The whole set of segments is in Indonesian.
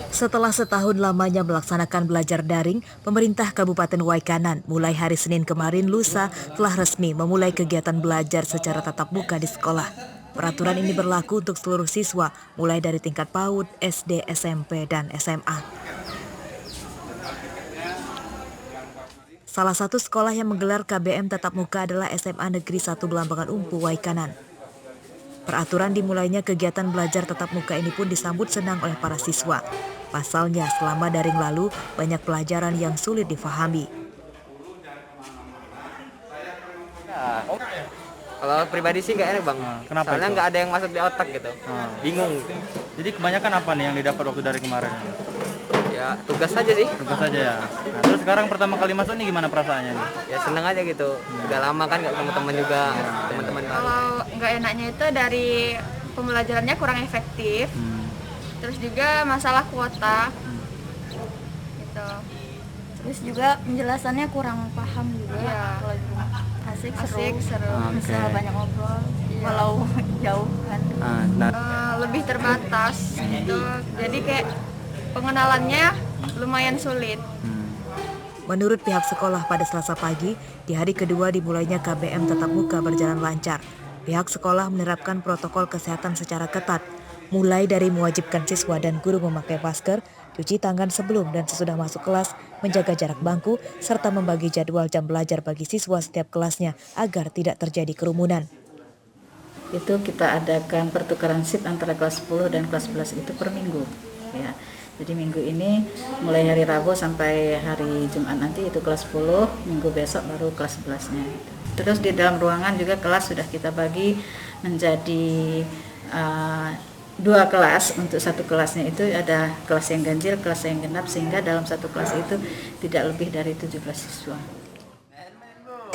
Setelah setahun lamanya melaksanakan belajar daring, pemerintah Kabupaten Waikanan mulai hari Senin kemarin lusa telah resmi memulai kegiatan belajar secara tatap muka di sekolah. Peraturan ini berlaku untuk seluruh siswa, mulai dari tingkat PAUD, SD, SMP, dan SMA. Salah satu sekolah yang menggelar KBM tatap muka adalah SMA Negeri 1 Belambangan Umpu, Waikanan. Peraturan dimulainya kegiatan belajar tatap muka ini pun disambut senang oleh para siswa. Pasalnya, selama daring lalu, banyak pelajaran yang sulit difahami. Kalau pribadi sih nggak enak bang, Kenapa soalnya itu? nggak ada yang masuk di otak gitu, bingung. Jadi kebanyakan apa nih yang didapat waktu dari kemarin? Ya tugas aja sih, Tugas saja ya. Nah, terus sekarang pertama kali masuk nih gimana perasaannya nih? ya seneng aja gitu. Udah lama kan nggak ketemu teman juga, teman-teman baru. Kalau nggak enaknya itu dari pembelajarannya kurang efektif, terus juga masalah kuota, gitu. Terus juga penjelasannya kurang paham juga. Iya. Kalau di rumah asik seru. Oke. Bisa banyak ngobrol walau jauh kan. Lebih terbatas, gitu. Jadi kayak pengenalannya lumayan sulit. Menurut pihak sekolah pada Selasa pagi, di hari kedua dimulainya KBM tatap muka berjalan lancar. Pihak sekolah menerapkan protokol kesehatan secara ketat, mulai dari mewajibkan siswa dan guru memakai masker, cuci tangan sebelum dan sesudah masuk kelas, menjaga jarak bangku, serta membagi jadwal jam belajar bagi siswa setiap kelasnya agar tidak terjadi kerumunan. Itu kita adakan pertukaran shift antara kelas 10 dan kelas 11 itu per minggu ya. Jadi minggu ini mulai hari Rabu sampai hari Jumat nanti itu kelas 10, minggu besok baru kelas 11-nya gitu. Terus di dalam ruangan juga kelas sudah kita bagi menjadi 2 kelas. Untuk satu kelasnya itu ada kelas yang ganjil, kelas yang genap, sehingga dalam satu kelas itu tidak lebih dari 17 siswa.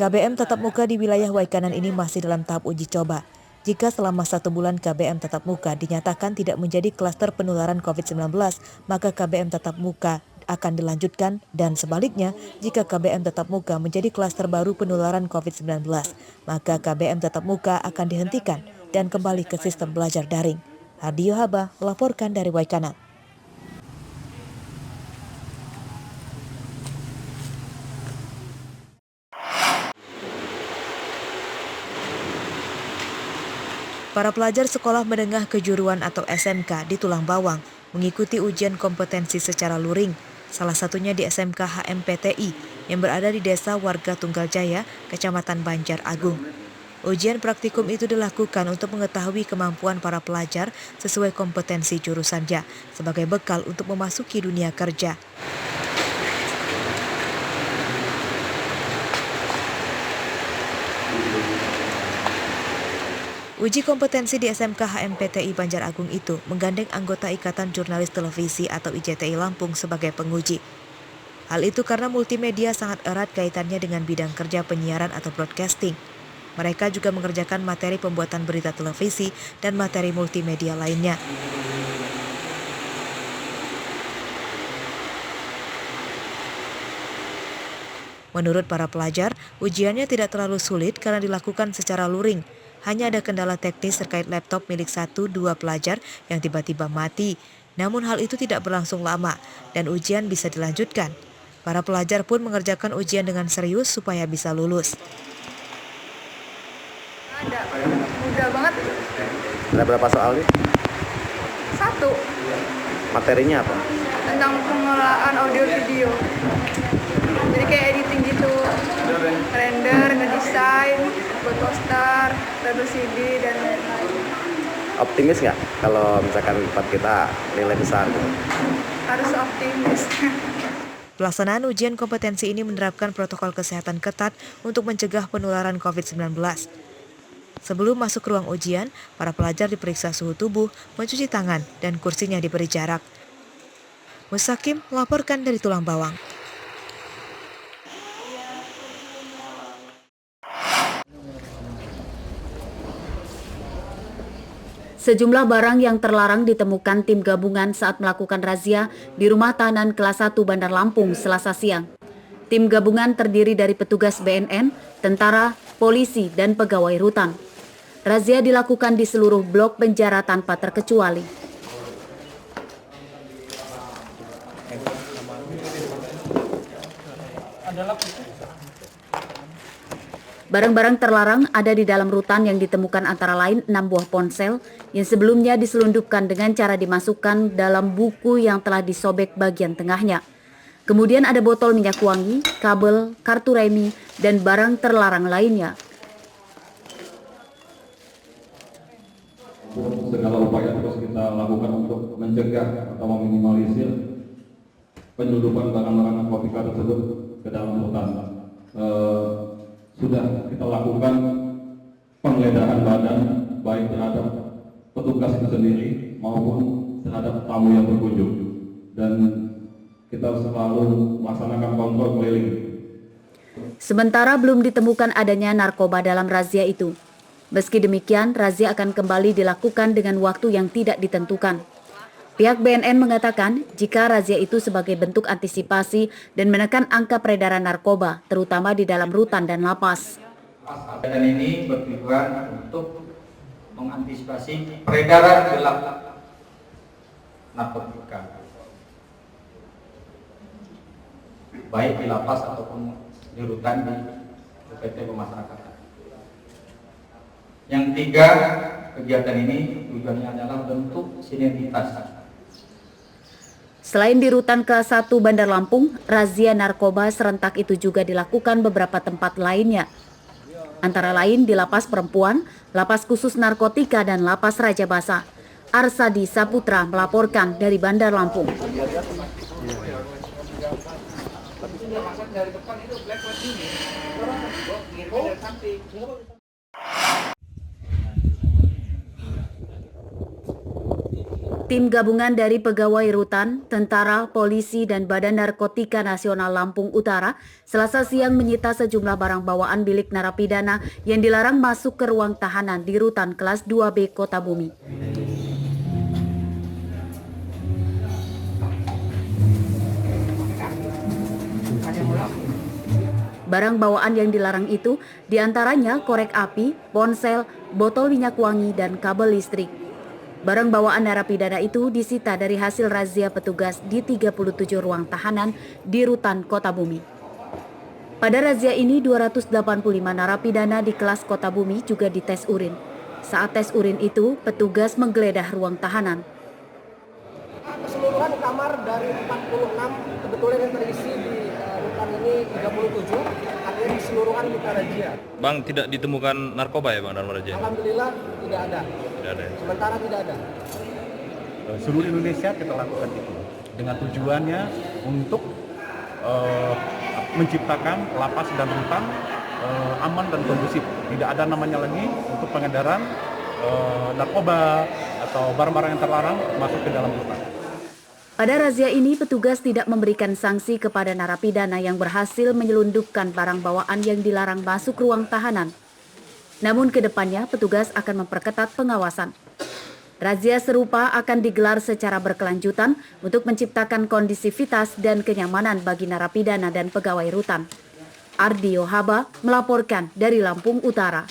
KBM tatap muka di wilayah Waikanan ini masih dalam tahap uji coba. Jika selama 1 bulan KBM tatap muka dinyatakan tidak menjadi klaster penularan COVID-19, maka KBM tatap muka akan dilanjutkan, dan sebaliknya, jika KBM tatap muka menjadi klaster baru penularan COVID-19, maka KBM tatap muka akan dihentikan dan kembali ke sistem belajar daring. Hardio Haba melaporkan dari Waikanan. Para pelajar sekolah menengah kejuruan atau SMK di Tulang Bawang mengikuti ujian kompetensi secara luring, salah satunya di SMK HMPTI yang berada di Desa Warga Tunggal Jaya, Kecamatan Banjar Agung. Ujian praktikum itu dilakukan untuk mengetahui kemampuan para pelajar sesuai kompetensi jurusannya sebagai bekal untuk memasuki dunia kerja. Uji kompetensi di SMK HMPTI Banjar Agung itu menggandeng anggota Ikatan Jurnalis Televisi atau IJTI Lampung sebagai penguji. Hal itu karena multimedia sangat erat kaitannya dengan bidang kerja penyiaran atau broadcasting. Mereka juga mengerjakan materi pembuatan berita televisi dan materi multimedia lainnya. Menurut para pelajar, ujiannya tidak terlalu sulit karena dilakukan secara luring. Hanya ada kendala teknis terkait laptop milik 1-2 pelajar yang tiba-tiba mati. Namun hal itu tidak berlangsung lama dan ujian bisa dilanjutkan. Para pelajar pun mengerjakan ujian dengan serius supaya bisa lulus. Ada, mudah banget. Ada berapa soal nih? 1, Materinya apa? tentang pengelolaan audio video. Jadi kayak editing gitu, render, ngedesain, buat poster, label CD, dan lain-lain. Optimis nggak kalau misalkan tempat kita nilai besar? Harus optimis. Pelaksanaan ujian kompetensi ini menerapkan protokol kesehatan ketat untuk mencegah penularan COVID-19. Sebelum masuk ruang ujian, para pelajar diperiksa suhu tubuh, mencuci tangan, dan kursinya diberi jarak. Musakim melaporkan dari Tulang Bawang. Sejumlah barang yang terlarang ditemukan tim gabungan saat melakukan razia di rumah tahanan kelas 1 Bandar Lampung Selasa siang. Tim gabungan terdiri dari petugas BNN, tentara, polisi, dan pegawai rutan. Razia dilakukan di seluruh blok penjara tanpa terkecuali. Barang-barang terlarang ada di dalam rutan yang ditemukan antara lain 6 buah ponsel yang sebelumnya diselundupkan dengan cara dimasukkan dalam buku yang telah disobek bagian tengahnya. Kemudian ada botol minyak wangi, kabel, kartu remi, dan barang terlarang lainnya. Segala upaya terus kita lakukan untuk mencegah atau meminimalisir penyelundupan barang-barang narkotika tersebut ke dalam rutan. Sudah kita lakukan penggeledahan badan baik terhadap petugas itu sendiri maupun terhadap tamu yang berkunjung, dan kita selalu melaksanakan kontrol keliling. Sementara belum ditemukan adanya narkoba dalam razia itu. Meski demikian, razia akan kembali dilakukan dengan waktu yang tidak ditentukan. Pihak BNN mengatakan jika razia itu sebagai bentuk antisipasi dan menekan angka peredaran narkoba, terutama di dalam rutan dan lapas. Kegiatan ini bertujuan untuk mengantisipasi peredaran gelap narkotika, baik di lapas ataupun di rutan di UPT Pemasyarakatan. Yang tiga, kegiatan ini tujuannya adalah bentuk sinergitas. Selain di rutan ke-1 Bandar Lampung, razia narkoba serentak itu juga dilakukan beberapa tempat lainnya. Antara lain di Lapas Perempuan, Lapas Khusus Narkotika, dan Lapas Raja Basa. Arsadi Saputra melaporkan dari Bandar Lampung. Tim gabungan dari pegawai rutan, tentara, polisi, dan Badan Narkotika Nasional Lampung Utara Selasa siang menyita sejumlah barang bawaan milik narapidana yang dilarang masuk ke ruang tahanan di rutan kelas 2B Kota Bumi. Barang bawaan yang dilarang itu diantaranya korek api, ponsel, botol minyak wangi, dan kabel listrik. Barang bawaan narapidana itu disita dari hasil razia petugas di 37 ruang tahanan di rutan Kota Bumi. Pada razia ini 285 narapidana di kelas Kota Bumi juga dites urin. Saat tes urin itu, petugas menggeledah ruang tahanan. Keseluruhan kamar dari 46 kebetulan yang terisi di rutan ini 37, artinya keseluruhan kita razia. Bang, tidak ditemukan narkoba ya Bang dalam razia? Alhamdulillah tidak ada. Tidak ada ya? Sementara tidak ada. Seluruh Indonesia kita lakukan itu dengan tujuannya untuk menciptakan lapas dan rutan aman dan kondusif. Tidak ada namanya lagi untuk pengedaran narkoba atau barang-barang yang terlarang masuk ke dalam rutan. Pada razia ini, petugas tidak memberikan sanksi kepada narapidana yang berhasil menyelundupkan barang bawaan yang dilarang masuk ruang tahanan. Namun kedepannya, petugas akan memperketat pengawasan. Razia serupa akan digelar secara berkelanjutan untuk menciptakan kondisivitas dan kenyamanan bagi narapidana dan pegawai rutan. Ardi Yohaba melaporkan dari Lampung Utara.